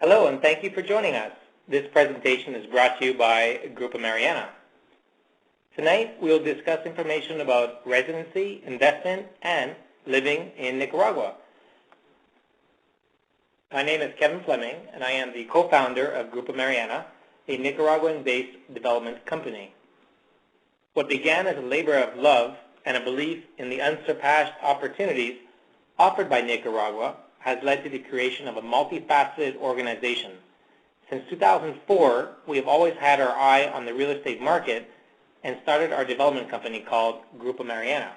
Hello, and thank you for joining us. This presentation is brought to you by Grupo Mariana. Tonight, we will discuss information about residency, investment, and living in Nicaragua. My name is Kevin Fleming, and I am the co-founder of Grupo Mariana, a Nicaraguan-based development company. What began as a labor of love and a belief in the unsurpassed opportunities offered by Nicaragua has led to the creation of a multifaceted organization. Since 2004, we have always had our eye on the real estate market and started our development company called Grupo Mariana.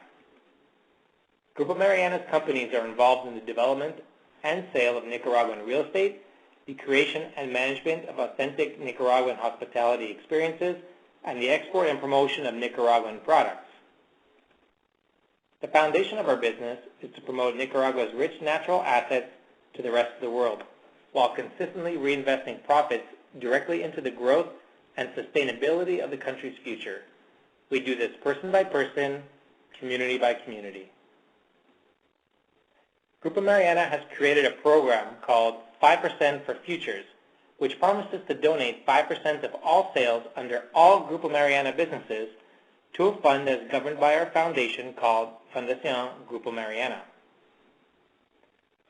Grupo Mariana's companies are involved in the development and sale of Nicaraguan real estate, the creation and management of authentic Nicaraguan hospitality experiences, and the export and promotion of Nicaraguan products. The foundation of our business is to promote Nicaragua's rich natural assets to the rest of the world, while consistently reinvesting profits directly into the growth and sustainability of the country's future. We do this person by person, community by community. Grupo Mariana has created a program called 5% for Futures, which promises to donate 5% of all sales under all Grupo Mariana businesses to a fund that is governed by our foundation called Fundación Grupo Mariana.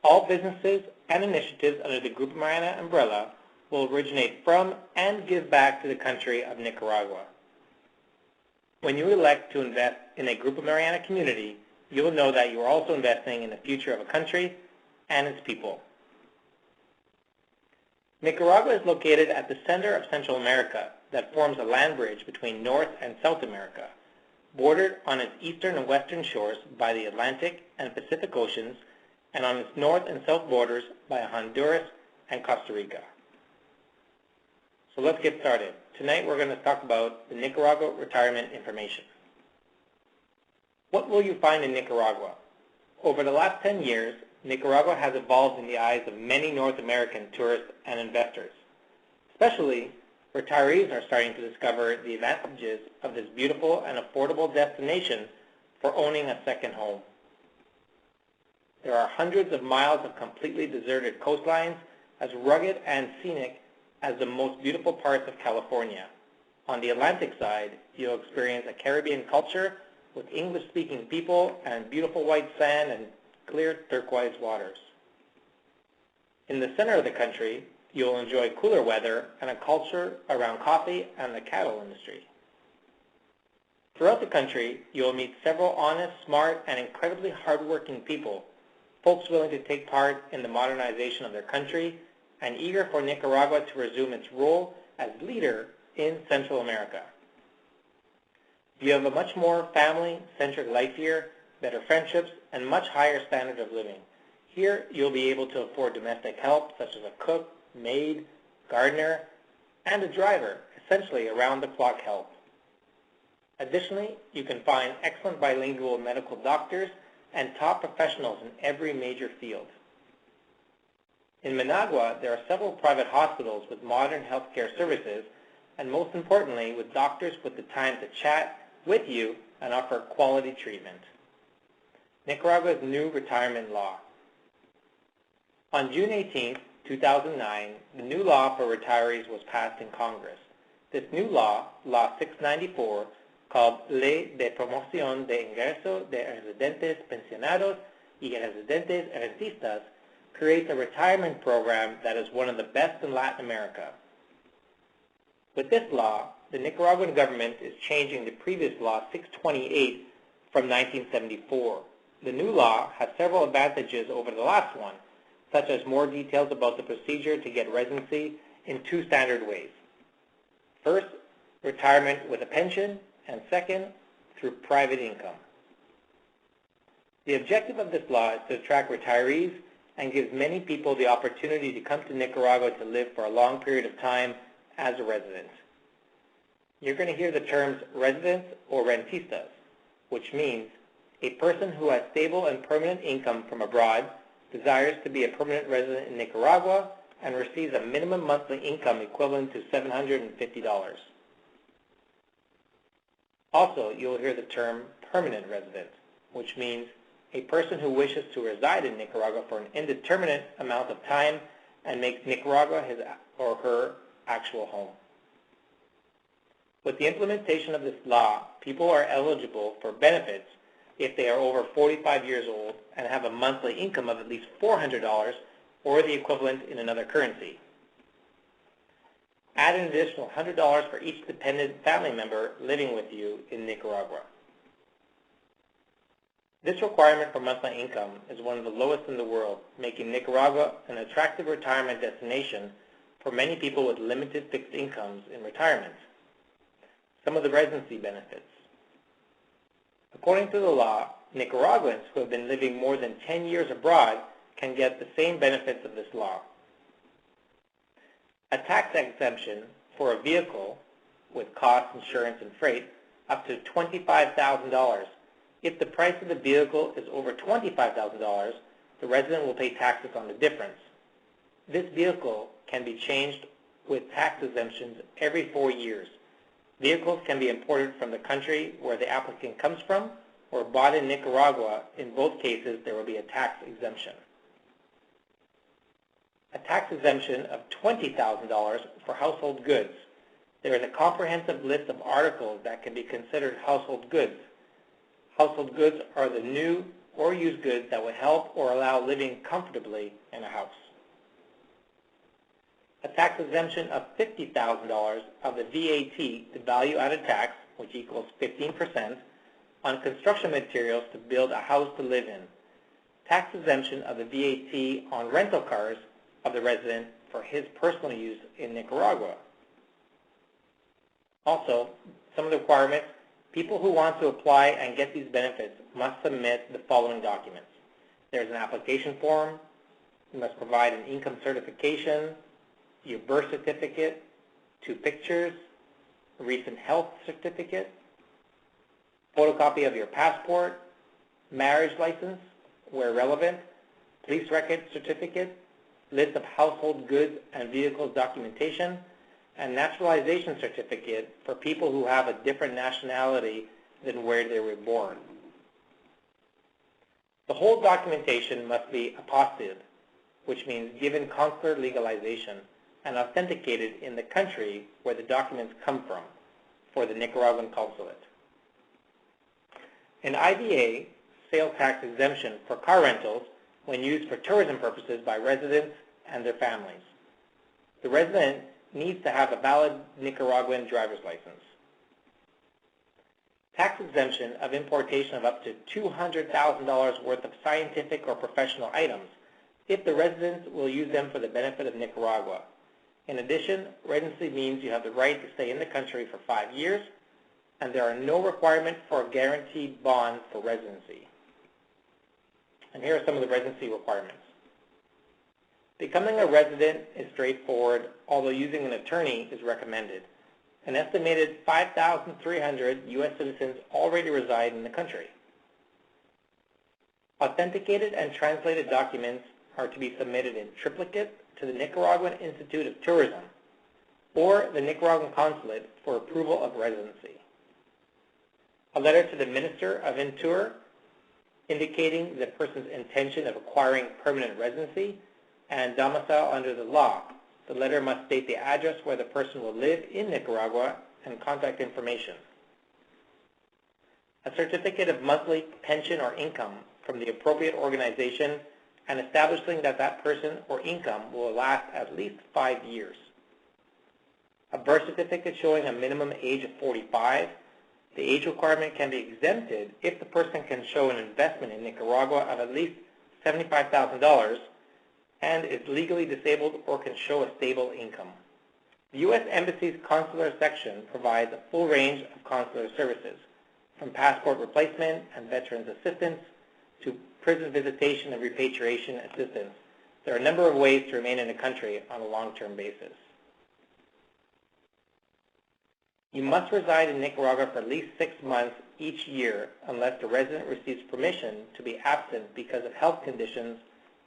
All businesses and initiatives under the Grupo Mariana umbrella will originate from and give back to the country of Nicaragua. When you elect to invest in a Grupo Mariana community, you will know that you are also investing in the future of a country and its people. Nicaragua is located at the center of Central America that forms a land bridge between North and South America, bordered on its eastern and western shores by the Atlantic and Pacific Oceans, and on its north and south borders by Honduras and Costa Rica. So let's get started. Tonight we're going to talk about the Nicaragua retirement information. What will you find in Nicaragua? Over the last 10 years, Nicaragua has evolved in the eyes of many North American tourists and investors. Especially, retirees are starting to discover the advantages of this beautiful and affordable destination for owning a second home. There are hundreds of miles of completely deserted coastlines, as rugged and scenic as the most beautiful parts of California. On the Atlantic side, you'll experience a Caribbean culture with English-speaking people and beautiful white sand and clear turquoise waters. In the center of the country, you'll enjoy cooler weather and a culture around coffee and the cattle industry. Throughout the country, you'll meet several honest, smart, and incredibly hardworking people, folks willing to take part in the modernization of their country and eager for Nicaragua to resume its role as leader in Central America. You have a much more family-centric life here, better friendships, and much higher standard of living. Here, you'll be able to afford domestic help such as a cook, maid, gardener, and a driver, essentially around-the-clock help. Additionally, you can find excellent bilingual medical doctors and top professionals in every major field. In Managua, there are several private hospitals with modern healthcare services, and most importantly, with doctors with the time to chat with you and offer quality treatment. Nicaragua's new retirement law. On June 18, 2009, the new law for retirees was passed in Congress. This new law, Law 694, called Ley de Promoción de Ingreso de Residentes Pensionados y Residentes Rentistas, creates a retirement program that is one of the best in Latin America. With this law, the Nicaraguan government is changing the previous Law 628 from 1974. The new law has several advantages over the last one, such as more details about the procedure to get residency in two standard ways. First, retirement with a pension, and second, through private income. The objective of this law is to attract retirees and gives many people the opportunity to come to Nicaragua to live for a long period of time as a resident. You're going to hear the terms residents or rentistas, which means a person who has stable and permanent income from abroad, desires to be a permanent resident in Nicaragua, and receives a minimum monthly income equivalent to $750. Also, you'll hear the term permanent resident, which means a person who wishes to reside in Nicaragua for an indeterminate amount of time and makes Nicaragua his or her actual home. With the implementation of this law, people are eligible for benefits if they are over 45 years old and have a monthly income of at least $400 or the equivalent in another currency. Add an additional $100 for each dependent family member living with you in Nicaragua. This requirement for monthly income is one of the lowest in the world, making Nicaragua an attractive retirement destination for many people with limited fixed incomes in retirement. Some of the residency benefits. According to the law, Nicaraguans who have been living more than 10 years abroad can get the same benefits of this law. A tax exemption for a vehicle with cost, insurance, and freight up to $25,000. If the price of the vehicle is over $25,000, the resident will pay taxes on the difference. This vehicle can be changed with tax exemptions every 4 years. Vehicles can be imported from the country where the applicant comes from or bought in Nicaragua. In both cases, there will be a tax exemption. A tax exemption of $20,000 for household goods. There is a comprehensive list of articles that can be considered household goods. Household goods are the new or used goods that will help or allow living comfortably in a house. A tax exemption of $50,000 of the VAT, the value-added tax, which equals 15%, on construction materials to build a house to live in. Tax exemption of the VAT on rental cars of the resident for his personal use in Nicaragua. Also, some of the requirements, people who want to apply and get these benefits must submit the following documents. There's an application form. You must provide an income certification, your birth certificate, 2 pictures, a recent health certificate, photocopy of your passport, marriage license, where relevant, police record certificate, list of household goods and vehicles documentation, and naturalization certificate for people who have a different nationality than where they were born. The whole documentation must be apostiled, which means given consular legalization, and authenticated in the country where the documents come from for the Nicaraguan consulate. An IVA, sales tax exemption for car rentals when used for tourism purposes by residents and their families. The resident needs to have a valid Nicaraguan driver's license. Tax exemption of importation of up to $200,000 worth of scientific or professional items if the residents will use them for the benefit of Nicaragua. In addition, residency means you have the right to stay in the country for 5 years, and there are no requirements for a guaranteed bond for residency. And here are some of the residency requirements. Becoming a resident is straightforward, although using an attorney is recommended. An estimated 5,300 U.S. citizens already reside in the country. Authenticated and translated documents are to be submitted in triplicate to the Nicaraguan Institute of Tourism or the Nicaraguan Consulate for approval of residency. A letter to the Minister of Interior indicating the person's intention of acquiring permanent residency and domicile under the law. The letter must state the address where the person will live in Nicaragua and contact information. A certificate of monthly pension or income from the appropriate organization and establishing that that person or income will last at least 5 years. A birth certificate showing a minimum age of 45. The age requirement can be exempted if the person can show an investment in Nicaragua of at least $75,000 and is legally disabled or can show a stable income. The U.S. Embassy's consular section provides a full range of consular services, from passport replacement and veterans assistance to prison visitation and repatriation assistance. There are a number of ways to remain in the country on a long-term basis. You must reside in Nicaragua for at least 6 months each year unless the resident receives permission to be absent because of health conditions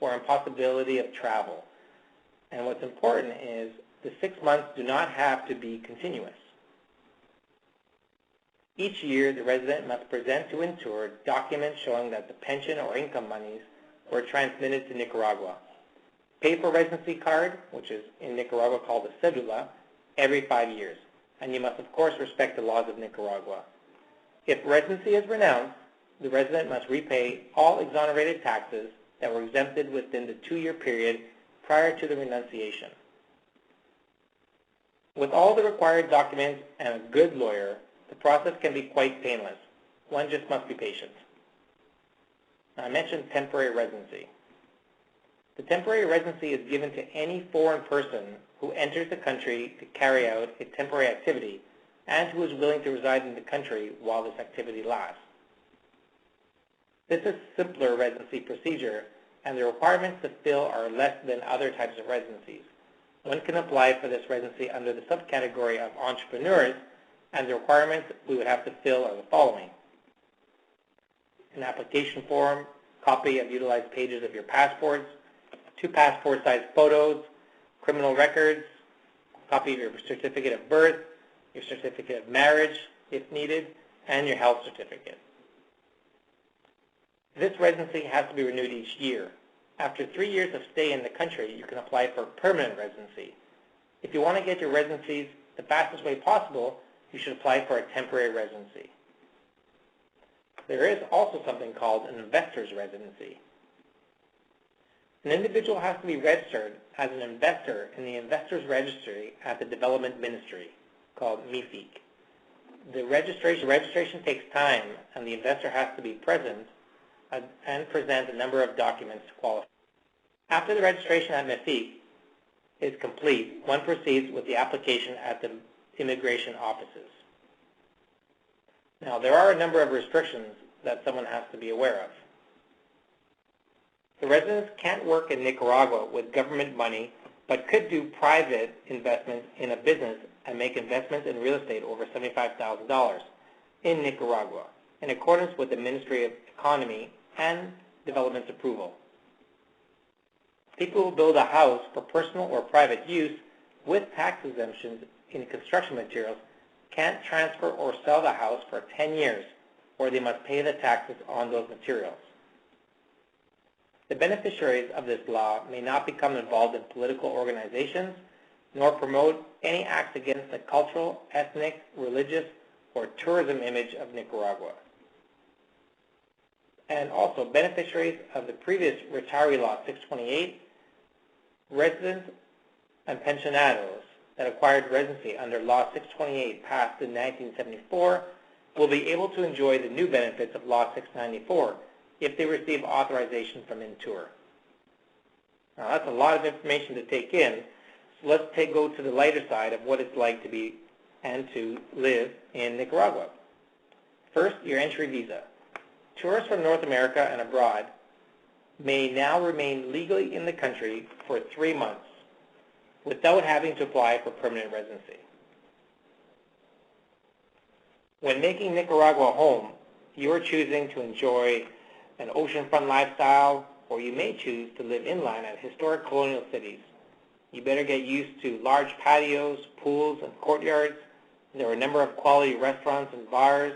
or impossibility of travel. And what's important is the 6 months do not have to be continuous. Each year, the resident must present to Interior documents showing that the pension or income monies were transmitted to Nicaragua. pay for residency card, which is in Nicaragua called a cedula, every 5 years. And you must, of course, respect the laws of Nicaragua. If residency is renounced, the resident must repay all exonerated taxes that were exempted within the 2-year period prior to the renunciation. With all the required documents and a good lawyer, the process can be quite painless. One just must be patient. Now, I mentioned temporary residency. The temporary residency is given to any foreign person who enters the country to carry out a temporary activity and who is willing to reside in the country while this activity lasts. This is a simpler residency procedure, and the requirements to fill are less than other types of residencies. One can apply for this residency under the subcategory of entrepreneurs, and the requirements we would have to fill are the following: an application form, copy of utilized pages of your passports, 2 passport-sized photos, criminal records, copy of your certificate of birth, your certificate of marriage, if needed, and your health certificate. This residency has to be renewed each year. After 3 years of stay in the country, you can apply for permanent residency. If you want to get your residencies the fastest way possible, you should apply for a temporary residency. There is also something called an investor's residency. An individual has to be registered as an investor in the Investors Registry at the Development Ministry, called MIFIC. The registration takes time, and the investor has to be present and present a number of documents to qualify. After the registration at MIFIC is complete, one proceeds with the application at the immigration offices. Now, there are a number of restrictions that someone has to be aware of. The residents can't work in Nicaragua with government money, but could do private investments in a business and make investments in real estate over $75,000 in Nicaragua, in accordance with the Ministry of Economy and Development's approval. People who build a house for personal or private use with tax exemptions in construction materials can't transfer or sell the house for 10 years, or they must pay the taxes on those materials. The beneficiaries of this law may not become involved in political organizations, nor promote any acts against the cultural, ethnic, religious, or tourism image of Nicaragua. And also, beneficiaries of the previous Retiree Law 628, residents and pensionados that acquired residency under Law 628 passed in 1974 will be able to enjoy the new benefits of Law 694 if they receive authorization from Intour. Now, that's a lot of information to take in, so let's go to the lighter side of what it's like to be and to live in Nicaragua. First, your entry visa. Tourists from North America and abroad may now remain legally in the country for 3 months without having to apply for permanent residency. When making Nicaragua home, you are choosing to enjoy an oceanfront lifestyle, or you may choose to live inland at historic colonial cities. You better get used to large patios, pools, and courtyards. There are a number of quality restaurants and bars.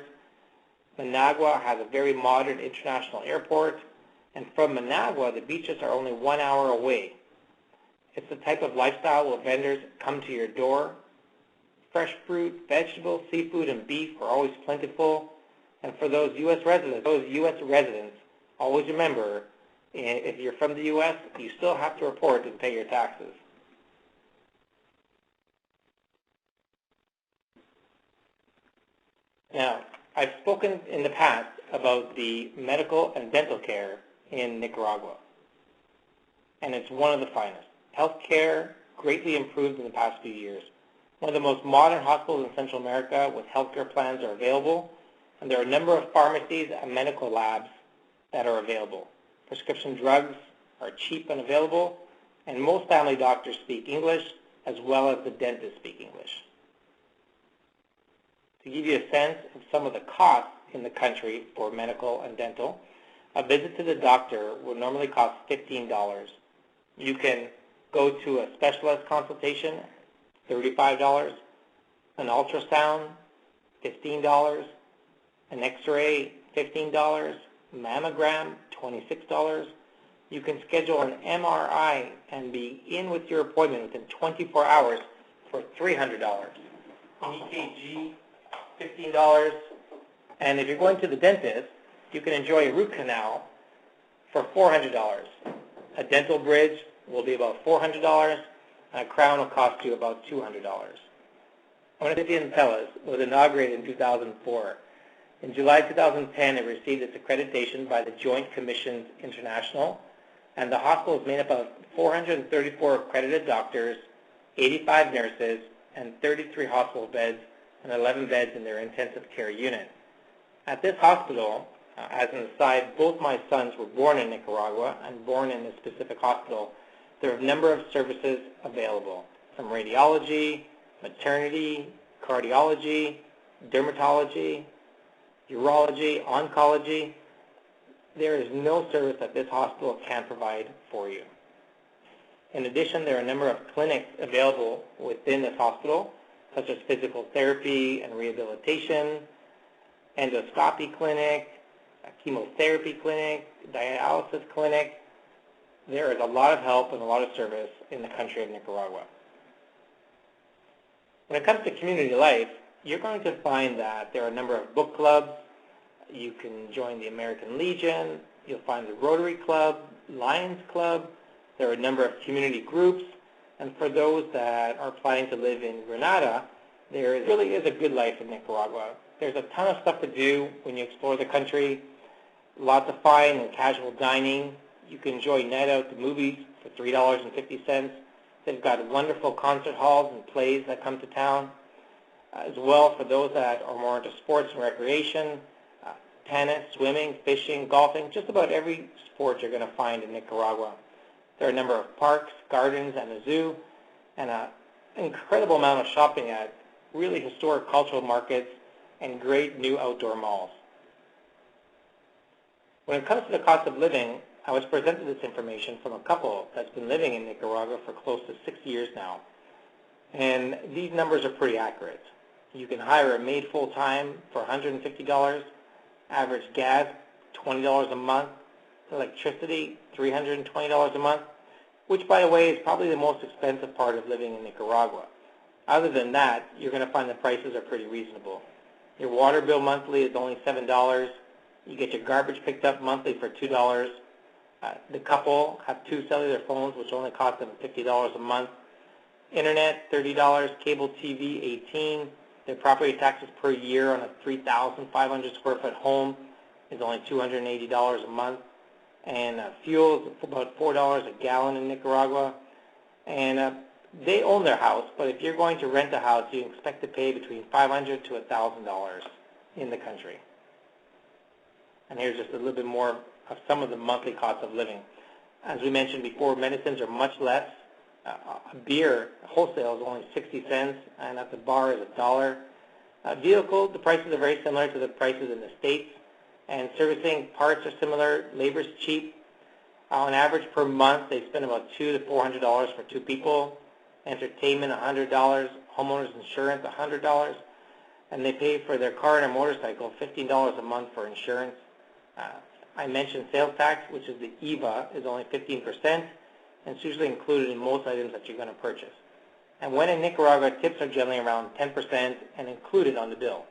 Managua has a very modern international airport, and from Managua, the beaches are only 1 hour away. It's the type of lifestyle where vendors come to your door. Fresh fruit, vegetables, seafood, and beef are always plentiful. And for those U.S. residents, always remember, if you're from the U.S., you still have to report and pay your taxes. Now, I've spoken in the past about the medical and dental care in Nicaragua, and it's one of the finest. Healthcare greatly improved in the past few years. One of the most modern hospitals in Central America with healthcare plans are available, and there are a number of pharmacies and medical labs that are available. Prescription drugs are cheap and available, and most family doctors speak English, as well as the dentists speak English. To give you a sense of some of the costs in the country for medical and dental, a visit to the doctor will normally cost $15. You can go to a specialist consultation, $35, an ultrasound, $15, an x-ray, $15, mammogram, $26, You can schedule an MRI and be in with your appointment within 24 hours for $300. An EKG, $15. And if you're going to the dentist, you can enjoy a root canal for $400. A dental bridge will be about $400, and a crown will cost you about $200. Nicaraguan Residency was inaugurated in 2004. In July 2010, it received its accreditation by the Joint Commissions International, and the hospital is made up of 434 accredited doctors, 85 nurses, and 33 hospital beds, and 11 beds in their intensive care unit. At this hospital, as an aside, both my sons were born in Nicaragua and born in this specific hospital. There are a number of services available, from radiology, maternity, cardiology, dermatology, urology, oncology. There is no service that this hospital can provide for you. In addition, there are a number of clinics available within this hospital, such as physical therapy and rehabilitation, endoscopy clinic, a chemotherapy clinic, dialysis clinic. There is a lot of help and a lot of service in the country of Nicaragua. When it comes to community life, you're going to find that there are a number of book clubs. You can join the American Legion. You'll find the Rotary Club, Lions Club. There are a number of community groups. And for those that are planning to live in Grenada, there really is a good life in Nicaragua. There's a ton of stuff to do when you explore the country. Lots of fine and casual dining. You can enjoy night out to movies for $3.50. They've got wonderful concert halls and plays that come to town. As well, for those that are more into sports and recreation, tennis, swimming, fishing, golfing, just about every sport you're going to find in Nicaragua. There are a number of parks, gardens, and a zoo, and an incredible amount of shopping at really historic cultural markets and great new outdoor malls. When it comes to the cost of living, I was presented this information from a couple that's been living in Nicaragua for close to 6 years now. And these numbers are pretty accurate. You can hire a maid full-time for $150, average gas $20 a month, electricity $320 a month, which, by the way, is probably the most expensive part of living in Nicaragua. Other than that, you're going to find the prices are pretty reasonable. Your water bill monthly is only $7. You get your garbage picked up monthly for $2. The couple have 2 cellular phones, which only cost them $50 a month. Internet, $30. Cable TV, $18. Their property taxes per year on a 3,500 square foot home is only $280 a month. And fuel is about $4 a gallon in Nicaragua. And they own their house, but if you're going to rent a house, you expect to pay between $500 to $1,000 in the country. And here's just a little bit more of some of the monthly costs of living. As we mentioned before, medicines are much less. A beer wholesale is only 60 cents, and at the bar is $1. Vehicle, the prices are very similar to the prices in the States, and servicing parts are similar. Labor's cheap. On average per month, they spend about $200 to $400 for 2 people. Entertainment, $100. Homeowners insurance, $100. And they pay for their car and a motorcycle $15 a month for insurance. I mentioned sales tax, which is the IVA, is only 15%, and it's usually included in most items that you're going to purchase. And when in Nicaragua, tips are generally around 10% and included on the bill.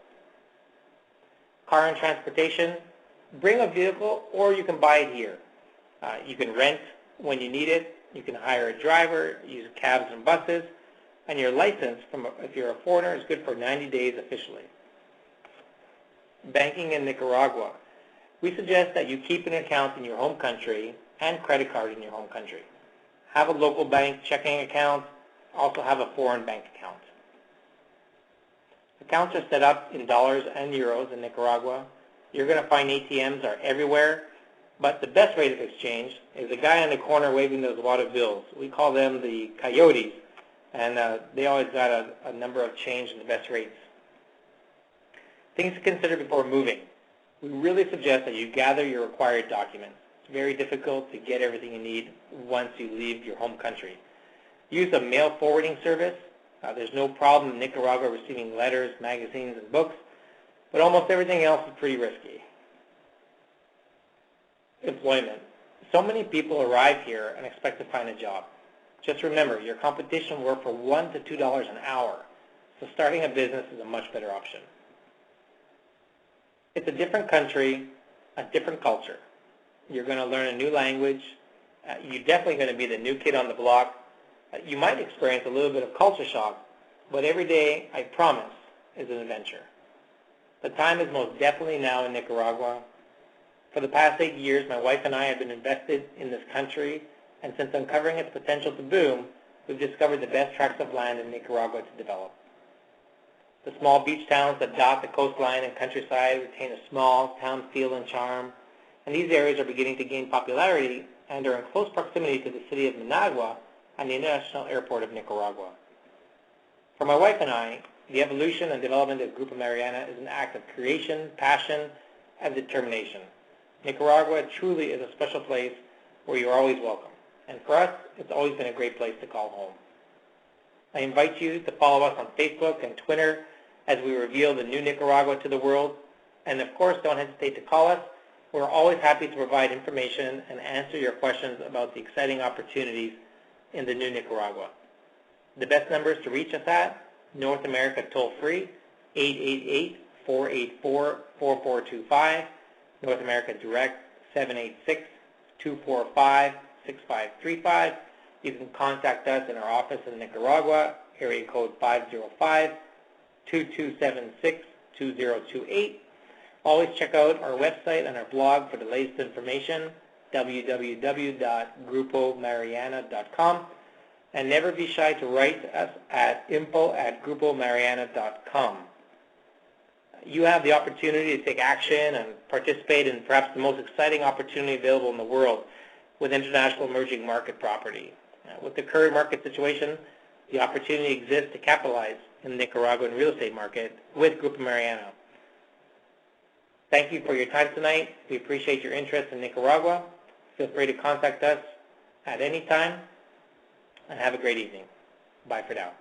Car and transportation, bring a vehicle or you can buy it here. You can rent when you need it. You can hire a driver, use cabs and buses, and your license, if you're a foreigner, is good for 90 days officially. Banking in Nicaragua. We suggest that you keep an account in your home country and credit card in your home country. Have a local bank checking account. Also have a foreign bank account. Accounts are set up in dollars and euros in Nicaragua. You're going to find ATMs are everywhere, but the best rate of exchange is the guy on the corner waving those wad of bills. We call them the coyotes, and they always got a number of change and the best rates. Things to consider before moving. We really suggest that you gather your required documents. It's very difficult to get everything you need once you leave your home country. Use a mail forwarding service. There's no problem in Nicaragua receiving letters, magazines, and books, but almost everything else is pretty risky. Employment. So many people arrive here and expect to find a job. Just remember, your competition will work for $1 to $2 an hour, so starting a business is a much better option. It's a different country, a different culture. You're going to learn a new language. You're definitely going to be the new kid on the block. You might experience a little bit of culture shock, but every day, I promise, is an adventure. The time is most definitely now in Nicaragua. For the past 8 years, my wife and I have been invested in this country, and since uncovering its potential to boom, we've discovered the best tracts of land in Nicaragua to develop. The small beach towns that dot the coastline and countryside retain a small town feel and charm, and these areas are beginning to gain popularity and are in close proximity to the city of Managua and the International Airport of Nicaragua. For my wife and I, the evolution and development of Grupo Mariana is an act of creation, passion, and determination. Nicaragua truly is a special place where you're always welcome, and for us, it's always been a great place to call home. I invite you to follow us on Facebook and Twitter as we reveal the new Nicaragua to the world, and of course, don't hesitate to call us. We're always happy to provide information and answer your questions about the exciting opportunities in the new Nicaragua. The best numbers to reach us at: North America toll-free, 888-484-4425, North America direct, 786-245-6535. You can contact us in our office in Nicaragua, area code 505-2276-2028. Always check out our website and our blog for the latest information, www.grupomariana.com. And never be shy to write us at info@grupomariana.com. You have the opportunity to take action and participate in perhaps the most exciting opportunity available in the world with international emerging market property. With the current market situation, the opportunity exists to capitalize in the Nicaraguan real estate market with Grupo Mariana. Thank you for your time tonight. We appreciate your interest in Nicaragua. Feel free to contact us at any time, and have a great evening. Bye for now.